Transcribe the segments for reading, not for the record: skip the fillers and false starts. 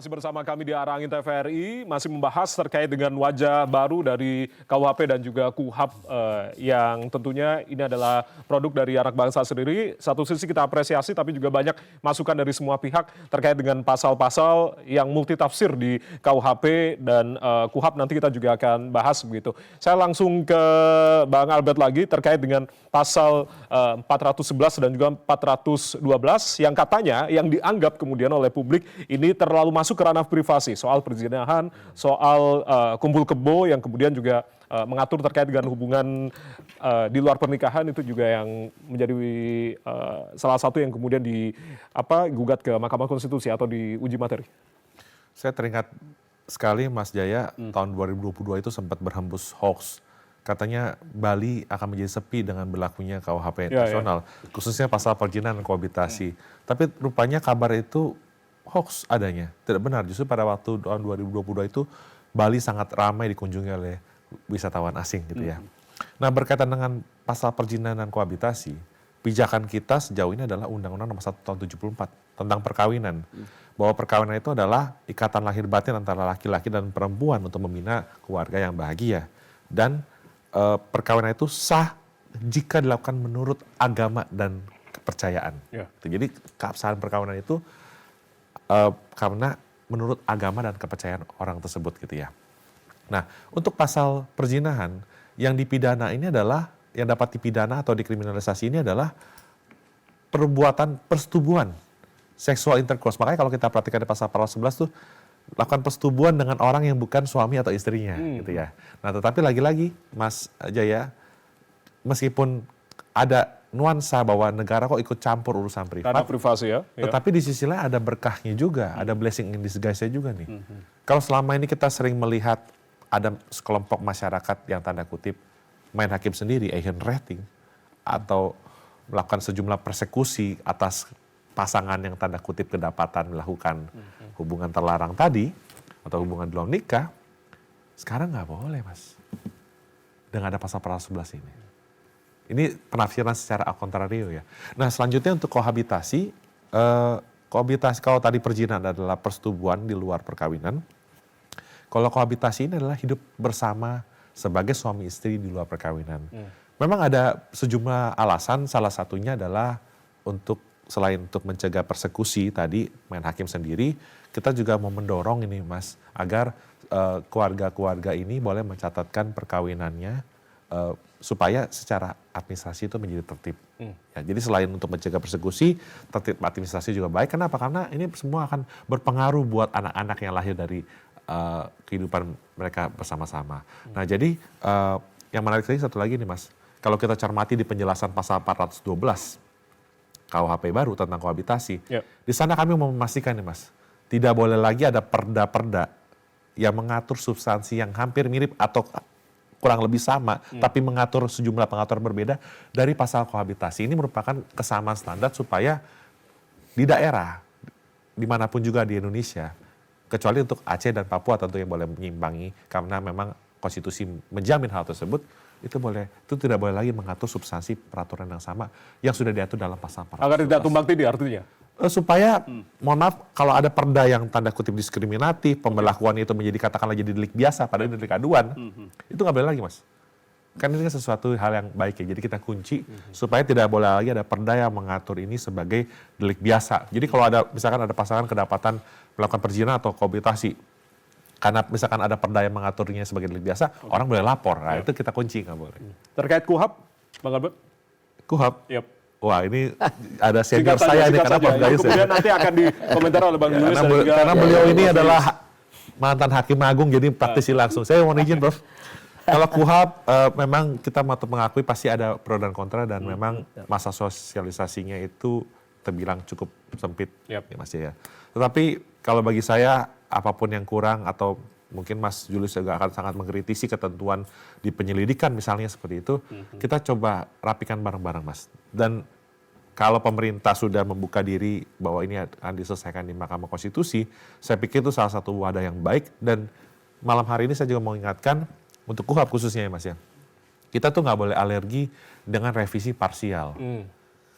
masih bersama kami di Arah Angin TVRI, masih membahas terkait dengan wajah baru dari KUHP dan juga KUHAP yang tentunya ini adalah produk dari anak bangsa sendiri. Satu sisi kita apresiasi, tapi juga banyak masukan dari semua pihak terkait dengan pasal-pasal yang multitafsir di KUHP dan KUHAP. Nanti kita juga akan bahas begitu. Saya langsung ke Bang Albert lagi terkait dengan pasal 411 dan juga 412 yang katanya yang dianggap kemudian oleh publik ini terlalu masuk ke ranah privasi, soal perzinahan, soal kumpul kebo yang kemudian juga mengatur terkait dengan hubungan di luar pernikahan, itu juga yang menjadi salah satu yang kemudian digugat ke Mahkamah Konstitusi atau diuji materi. Saya teringat sekali Mas Jaya, tahun 2022 itu sempat berhembus hoax. Katanya Bali akan menjadi sepi dengan berlakunya KUHP nasional, khususnya pasal perzinahan dan kohabitasi. Tapi rupanya kabar itu hoax adanya, tidak benar. Justru pada waktu tahun 2022 itu Bali sangat ramai dikunjungi oleh wisatawan asing gitu ya. Nah, berkaitan dengan pasal perzinahan dan kohabitasi, pijakan kita sejauh ini adalah Undang-Undang Nomor 1 Tahun 74 tentang perkawinan. Bahwa perkawinan itu adalah ikatan lahir batin antara laki-laki dan perempuan untuk membina keluarga yang bahagia. Dan perkawinan itu sah jika dilakukan menurut agama dan kepercayaan. Jadi keabsahan perkawinan itu karena menurut agama dan kepercayaan orang tersebut gitu ya. Nah, untuk pasal perzinahan yang dipidana ini adalah, yang dapat dipidana atau dikriminalisasi ini adalah perbuatan persetubuhan seksual intercourse. Makanya kalau kita perhatikan di pasal 11 tuh, lakukan persetubuhan dengan orang yang bukan suami atau istrinya gitu ya. Nah, tetapi lagi-lagi Mas Jaya, meskipun ada nuansa bahwa negara kok ikut campur urusan privat. Karena privasi ya. Tetapi di sisi lain ada berkahnya juga, ada blessing in disguise-nya juga nih. Kalau selama ini kita sering melihat ada sekelompok masyarakat yang tanda kutip main hakim sendiri, Asian rating, atau melakukan sejumlah persekusi atas pasangan yang tanda kutip kedapatan melakukan hubungan terlarang tadi, atau hubungan di luar nikah, sekarang nggak boleh Mas. Dengan ada pasal 11 ini. Ini penafsiran secara kontrario ya. Nah, selanjutnya untuk kohabitasi, kohabitasi kalau tadi perzinahan adalah persetubuhan di luar perkawinan. Kalau kohabitasi ini adalah hidup bersama sebagai suami istri di luar perkawinan. Memang ada sejumlah alasan, salah satunya adalah selain untuk mencegah persekusi tadi, main hakim sendiri, kita juga mau mendorong ini Mas, agar keluarga-keluarga ini boleh mencatatkan perkawinannya supaya secara administrasi itu menjadi tertib. Ya, jadi selain untuk mencegah persekusi, tertib administrasi juga baik. Kenapa? Karena ini semua akan berpengaruh buat anak-anak yang lahir dari kehidupan mereka bersama-sama. Nah, jadi yang menarik lagi satu lagi nih Mas, kalau kita cermati di penjelasan pasal 412 KUHP baru tentang kohabitasi, di sana kami mau memastikan nih Mas, tidak boleh lagi ada perda-perda yang mengatur substansi yang hampir mirip atau kurang lebih sama, tapi mengatur sejumlah pengaturan berbeda dari pasal kohabitasi. Ini merupakan kesamaan standar supaya di daerah, dimanapun juga di Indonesia, kecuali untuk Aceh dan Papua tentu yang boleh menyimpangi, karena memang konstitusi menjamin hal tersebut, itu tidak boleh lagi mengatur substansi peraturan yang sama yang sudah diatur dalam pasal 411. Agar tidak tumbang tindih artinya? Supaya, mohon maaf, kalau ada perda yang tanda kutip diskriminatif, pembelakuan itu menjadi katakanlah jadi delik biasa, padahal delik aduan, itu nggak boleh lagi Mas. Kan ini kan sesuatu hal yang baik ya, jadi kita kunci supaya tidak boleh lagi ada perda yang mengatur ini sebagai delik biasa. Jadi kalau ada, misalkan ada pasangan kedapatan melakukan perzinahan atau kohabitasi, karena misalkan ada perda yang mengaturnya sebagai delik biasa, orang boleh lapor. Nah, itu kita kunci, nggak boleh. Terkait KUHAP, Bang Albert? KUHAP? Wah, ini ada senior saya nih, karena Prof. Gayus kemudian nanti akan dikomentar oleh Bang Julius. Karena beliau ini adalah mantan Hakim Agung, jadi praktisi langsung. Saya mohon izin, Prof. Kalau KUHAP, memang kita mengakui pasti ada pro dan kontra, dan memang masa sosialisasinya itu terbilang cukup sempit, ya Mas ya. Tetapi kalau bagi saya, apapun yang kurang atau mungkin Mas Julius juga akan sangat mengkritisi ketentuan di penyelidikan misalnya seperti itu, kita coba rapikan bareng-bareng Mas. Dan kalau pemerintah sudah membuka diri bahwa ini akan diselesaikan di Mahkamah Konstitusi, saya pikir itu salah satu wadah yang baik. Dan malam hari ini saya juga mau ingatkan untuk KUHAP khususnya ya Mas ya, kita tuh nggak boleh alergi dengan revisi parsial.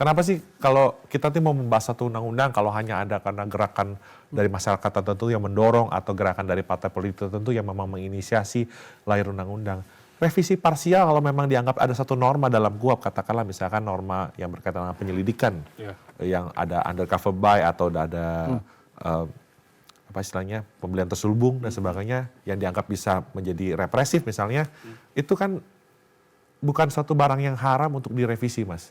Kenapa sih kalau kita tuh mau membahas satu undang-undang kalau hanya ada karena gerakan dari masyarakat tertentu yang mendorong atau gerakan dari partai politik tertentu yang memang menginisiasi lahir undang-undang. Revisi parsial kalau memang dianggap ada satu norma dalam KUHP, katakanlah misalkan norma yang berkaitan dengan penyelidikan, yang ada undercover buy atau ada apa istilahnya pembelian terselubung dan sebagainya yang dianggap bisa menjadi represif misalnya, itu kan bukan suatu barang yang haram untuk direvisi, Mas.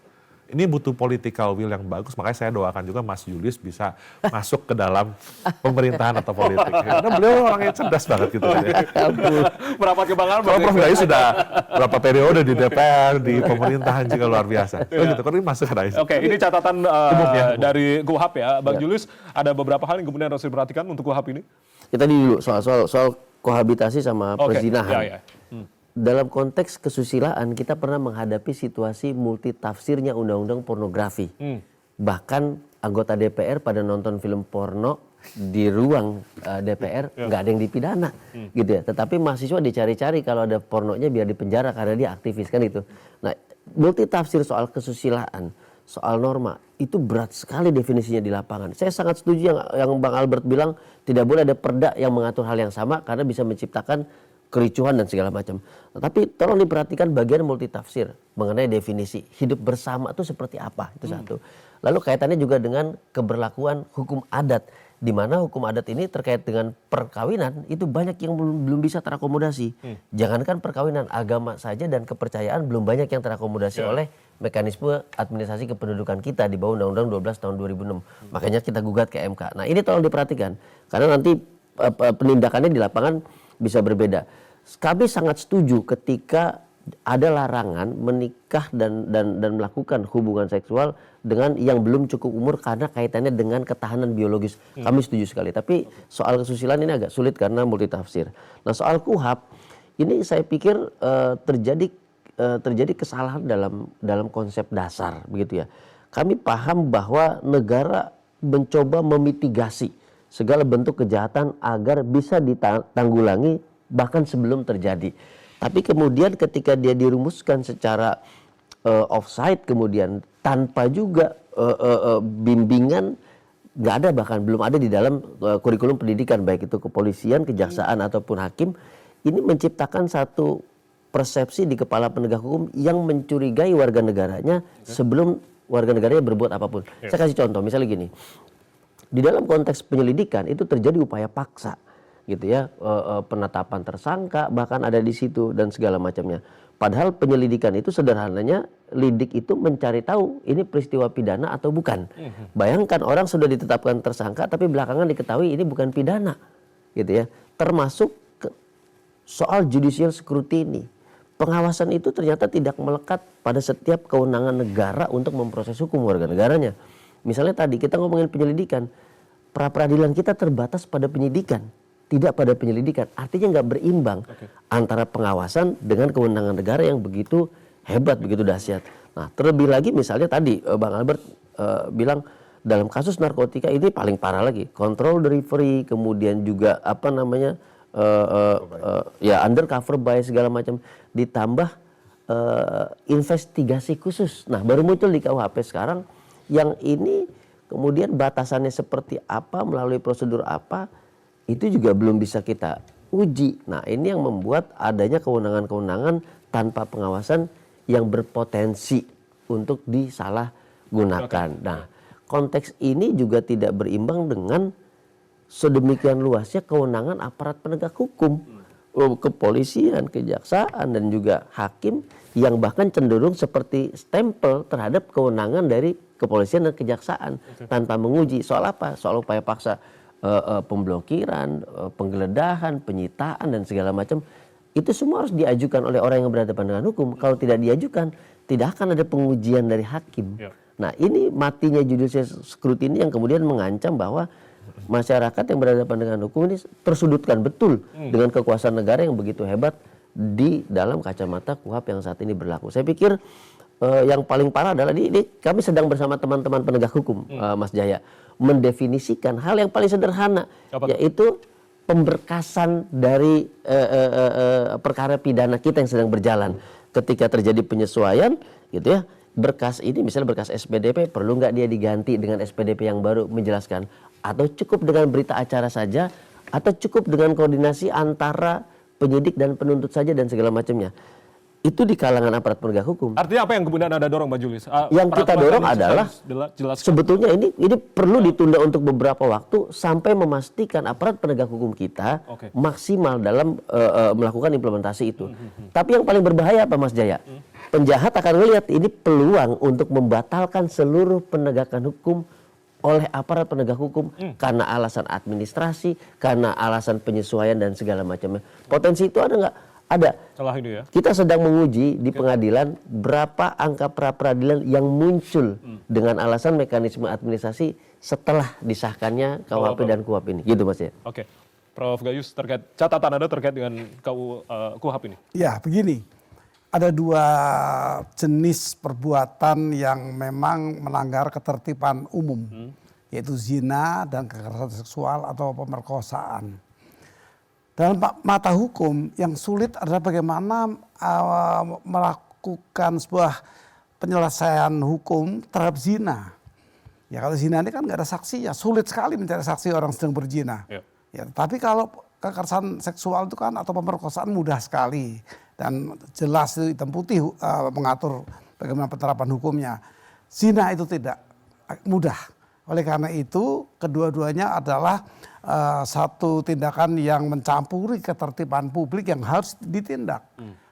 Ini butuh political will yang bagus, makanya saya doakan juga Mas Julius bisa masuk ke dalam pemerintahan atau politik. Karena beliau orangnya cerdas banget gitu. Merapat ke Bang Albert. Kalau Prof. Gayus sudah berapa periode di DPR, di pemerintahan juga luar biasa. Oh gitu, kalau ini masuk ke Oke, ini catatan dari KUHP ya. Bang Julius, ada beberapa hal yang kemudian harus diperhatikan untuk KUHP ini? Kita dulu soal kohabitasi sama perzinahan. Dalam konteks kesusilaan kita pernah menghadapi situasi multitafsirnya undang-undang pornografi. Bahkan anggota DPR pada nonton film porno di ruang DPR nggak ada yang dipidana, gitu ya. Tetapi mahasiswa dicari-cari kalau ada pornonya biar dipenjara karena dia aktivis kan itu. Nah, multitafsir soal kesusilaan, soal norma itu berat sekali definisinya di lapangan. Saya sangat setuju yang Bang Albert bilang tidak boleh ada perda yang mengatur hal yang sama karena bisa menciptakan kericuhan dan segala macam. Tapi tolong diperhatikan bagian multitafsir mengenai definisi hidup bersama itu seperti apa, itu satu. Lalu kaitannya juga dengan keberlakuan hukum adat, di mana hukum adat ini terkait dengan perkawinan itu banyak yang belum bisa terakomodasi. Jangankan perkawinan, agama saja dan kepercayaan belum banyak yang terakomodasi oleh mekanisme administrasi kependudukan kita di bawah Undang-Undang 12 tahun 2006. Makanya kita gugat ke MK. Nah ini tolong diperhatikan karena nanti penindakannya di lapangan bisa berbeda. Kami sangat setuju ketika ada larangan menikah dan melakukan hubungan seksual dengan yang belum cukup umur karena kaitannya dengan ketahanan biologis. Kami setuju sekali. Tapi soal kesusilaan ini agak sulit karena multitafsir. Nah soal KUHP ini saya pikir terjadi kesalahan dalam konsep dasar begitu ya. Kami paham bahwa negara mencoba memitigasi segala bentuk kejahatan agar bisa ditanggulangi bahkan sebelum terjadi. Tapi kemudian ketika dia dirumuskan secara offside kemudian tanpa juga bimbingan, nggak ada, bahkan belum ada di dalam kurikulum pendidikan baik itu kepolisian, kejaksaan ataupun hakim, ini menciptakan satu persepsi di kepala penegak hukum yang mencurigai warga negaranya sebelum warga negaranya berbuat apapun. Saya kasih contoh, misalnya gini. Di dalam konteks penyelidikan itu terjadi upaya paksa, gitu ya, penetapan tersangka bahkan ada di situ dan segala macamnya. Padahal penyelidikan itu sederhananya lidik itu mencari tahu ini peristiwa pidana atau bukan. Bayangkan orang sudah ditetapkan tersangka tapi belakangan diketahui ini bukan pidana, gitu ya. Termasuk soal judicial scrutiny. Pengawasan itu ternyata tidak melekat pada setiap kewenangan negara untuk memproses hukum warga negaranya. Misalnya tadi kita ngomongin penyelidikan, pra-peradilan kita terbatas pada penyidikan, tidak pada penyelidikan. Artinya nggak berimbang antara pengawasan dengan kewenangan negara yang begitu hebat, begitu dahsyat. Nah terlebih lagi misalnya tadi Bang Albert bilang dalam kasus narkotika ini paling parah lagi, control delivery, kemudian juga apa namanya ya undercover buy segala macam, ditambah investigasi khusus. Nah baru muncul di KUHP sekarang. Yang ini kemudian batasannya seperti apa, melalui prosedur apa, itu juga belum bisa kita uji. Nah ini yang membuat adanya kewenangan-kewenangan tanpa pengawasan yang berpotensi untuk disalahgunakan. Nah konteks ini juga tidak berimbang dengan sedemikian luasnya kewenangan aparat penegak hukum. Kepolisian, kejaksaan dan juga hakim yang bahkan cenderung seperti stempel terhadap kewenangan dari kepolisian dan kejaksaan tanpa menguji. Soal apa? Soal upaya paksa, pemblokiran, penggeledahan, penyitaan dan segala macam. Itu semua harus diajukan oleh orang yang berhadapan dengan hukum. Kalau tidak diajukan, tidak akan ada pengujian dari hakim. Nah ini matinya judicial scrutiny yang kemudian mengancam bahwa masyarakat yang berhadapan dengan hukum ini tersudutkan betul dengan kekuasaan negara yang begitu hebat di dalam kacamata KUHP yang saat ini berlaku. Saya pikir yang paling parah adalah ini kami sedang bersama teman-teman penegak hukum, Mas Jaya, mendefinisikan hal yang paling sederhana, yaitu pemberkasan dari perkara pidana kita yang sedang berjalan. Ketika terjadi penyesuaian, gitu ya, berkas ini, misalnya berkas SPDP, perlu nggak dia diganti dengan SPDP yang baru menjelaskan? Atau cukup dengan berita acara saja? Atau cukup dengan koordinasi antara penyidik dan penuntut saja dan segala macamnya? Itu di kalangan aparat penegak hukum. Artinya apa yang kemudian Anda dorong, Pak Julius? Yang kita dorong adalah jelaskan. sebetulnya ini perlu ditunda untuk beberapa waktu sampai memastikan aparat penegak hukum kita maksimal dalam melakukan implementasi itu. Tapi yang paling berbahaya apa, Mas Jaya? Penjahat akan melihat ini peluang untuk membatalkan seluruh penegakan hukum oleh aparat penegak hukum karena alasan administrasi, karena alasan penyesuaian dan segala macamnya. Potensi itu ada nggak? Ada. Salah ini ya. Kita sedang menguji di pengadilan berapa angka pra-peradilan yang muncul dengan alasan mekanisme administrasi setelah disahkannya KUHP dan KUHP ini. Gitu Mas ya. Oke. Prof. Gayus, terkait catatan Anda terkait dengan KUHP ini. Ya, begini. Ada dua jenis perbuatan yang memang melanggar ketertiban umum, yaitu zina dan kekerasan seksual atau pemerkosaan. Dalam mata hukum yang sulit adalah bagaimana melakukan sebuah penyelesaian hukum terhadap zina. Ya kalau zina ini kan nggak ada saksinya, sulit sekali mencari saksi orang sedang berzina. Ya, tapi kalau kekerasan seksual itu kan atau pemerkosaan mudah sekali dan jelas itu hitam putih mengatur bagaimana penerapan hukumnya. Zina itu tidak mudah. Oleh karena itu kedua-duanya adalah satu tindakan yang mencampuri ketertiban publik yang harus ditindak.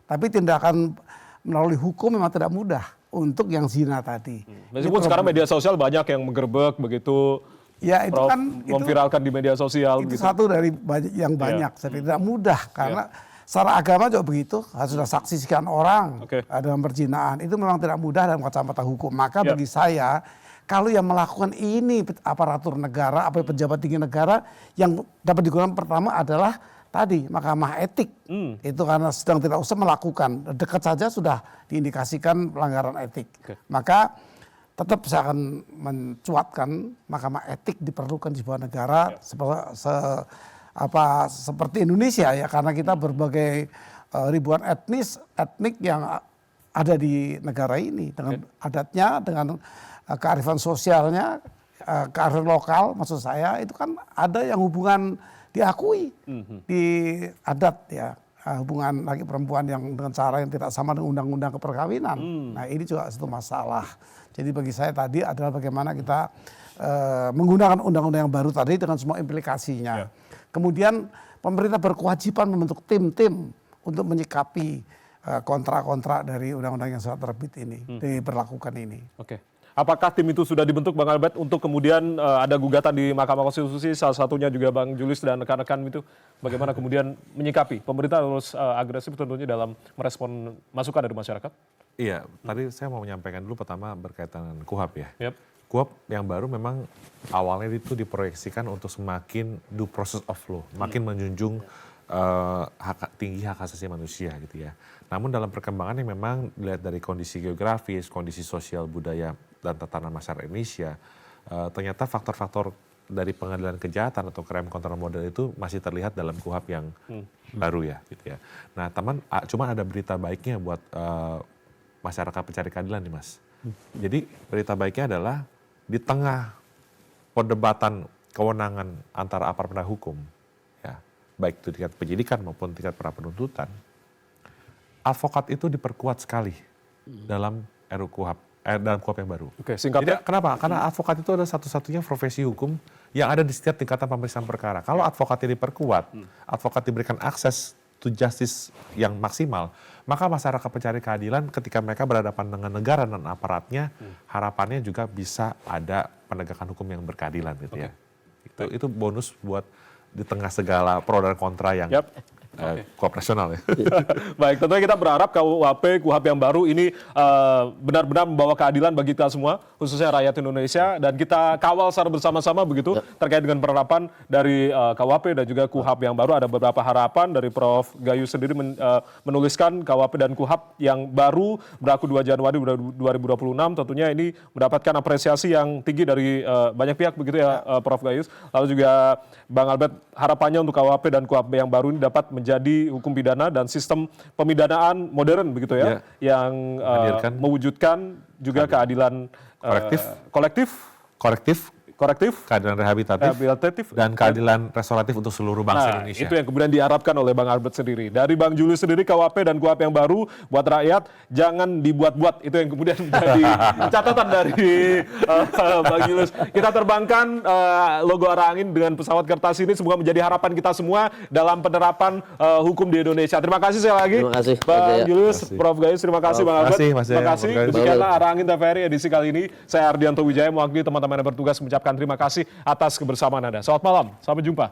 Tapi tindakan melalui hukum memang tidak mudah untuk yang zina tadi. Meskipun sekarang media sosial banyak yang menggerbek begitu. Ya itu Prof, kan memviralkan di media sosial. Itu gitu. satu dari yang banyak. Jadi tidak mudah karena secara agama juga begitu. Harus sudah saksi sekian orang dalam perzinaan. Itu memang tidak mudah dalam kacamata hukum. Maka bagi saya kalau yang melakukan ini aparatur negara, pejabat tinggi negara, yang dapat digunakan pertama adalah tadi Mahkamah Etik. Itu karena sedang tidak usah melakukan, dekat saja sudah diindikasikan pelanggaran etik. Maka tetap saya akan mencuatkan Mahkamah Etik diperlukan di sebuah negara seperti Indonesia ya, karena kita berbagai ribuan etnik yang ada di negara ini dengan adatnya, dengan kearifan sosialnya, kearifan lokal maksud saya itu kan ada yang hubungan diakui di adat ya, hubungan laki perempuan yang dengan cara yang tidak sama dengan undang-undang keperkawinan. Nah ini juga satu masalah. Jadi bagi saya tadi adalah bagaimana kita menggunakan undang-undang yang baru tadi dengan semua implikasinya. Kemudian pemerintah berkewajiban membentuk tim-tim untuk menyikapi kontra-kontra dari undang-undang yang sudah terbit ini, diberlakukan ini. Apakah tim itu sudah dibentuk Bang Albert untuk kemudian ada gugatan di Mahkamah Konstitusi, salah satunya juga Bang Julius dan rekan-rekan itu, bagaimana kemudian menyikapi? Pemerintah harus agresif tentunya dalam merespon masukan dari masyarakat? Iya, tadi saya mau menyampaikan dulu pertama berkaitan dengan KUHP ya. KUHP yang baru memang awalnya itu diproyeksikan untuk semakin due process of law, makin menjunjung tinggi hak asasi manusia gitu ya. Namun dalam perkembangannya memang dilihat dari kondisi geografis, kondisi sosial budaya dan tatanan masyarakat Indonesia, ternyata faktor-faktor dari pengadilan kejahatan atau crime control model itu masih terlihat dalam KUHP yang baru ya gitu ya. Nah cuma ada berita baiknya buat masyarakat pencari keadilan nih Mas. Jadi berita baiknya adalah di tengah perdebatan kewenangan antara aparat penegak hukum, ya, baik itu tingkat penyidikan maupun tingkat pra penuntutan, advokat itu diperkuat sekali dalam RUU KUHP, dalam KUHP yang baru. Singkatnya. Jadi, kenapa? Karena advokat itu adalah satu-satunya profesi hukum yang ada di setiap tingkatan pemeriksaan perkara. Kalau advokatnya diperkuat, advokat diberikan akses to justice yang maksimal, maka masyarakat pencari keadilan ketika mereka berhadapan dengan negara dan aparatnya, harapannya juga bisa ada penegakan hukum yang berkeadilan gitu ya. Itu bonus buat di tengah segala pro dan kontra yang kooperasional ya. Baik, tentunya kita berharap KUHP yang baru ini benar-benar membawa keadilan bagi kita semua, khususnya rakyat Indonesia, dan kita kawal secara bersama-sama begitu terkait dengan penerapan dari KUHP dan juga KUHP yang baru. Ada beberapa harapan dari Prof. Gayus sendiri menuliskan KUHP dan KUHP yang baru berlaku 2 Januari 2026. Tentunya ini mendapatkan apresiasi yang tinggi dari banyak pihak begitu ya, Prof. Gayus. Lalu juga Bang Albert, harapannya untuk KUHP dan KUHP yang baru ini dapat menjadi menjadi hukum pidana dan sistem pemidanaan modern begitu ya, yang mewujudkan juga keadilan korektif, keadilan rehabilitatif, dan keadilan restoratif untuk seluruh bangsa Indonesia. Itu yang kemudian diharapkan oleh Bang Albert sendiri. Dari Bang Julius sendiri, KUHP dan KUHP yang baru buat rakyat, jangan dibuat-buat. Itu yang kemudian menjadi catatan dari Bang Julius. Kita terbangkan logo arah angin dengan pesawat kertas ini, semoga menjadi harapan kita semua dalam penerapan hukum di Indonesia. Terima kasih sekali lagi. Terima kasih, Bang Julius, Prof. Gayus, terima kasih Bang Albert. Terima kasih. Demikianlah arah angin TVRI edisi kali ini. Saya Ardianto Wijaya mewakili teman-teman yang bertugas mengucapkan terima kasih atas kebersamaan Anda. Selamat malam, sampai jumpa.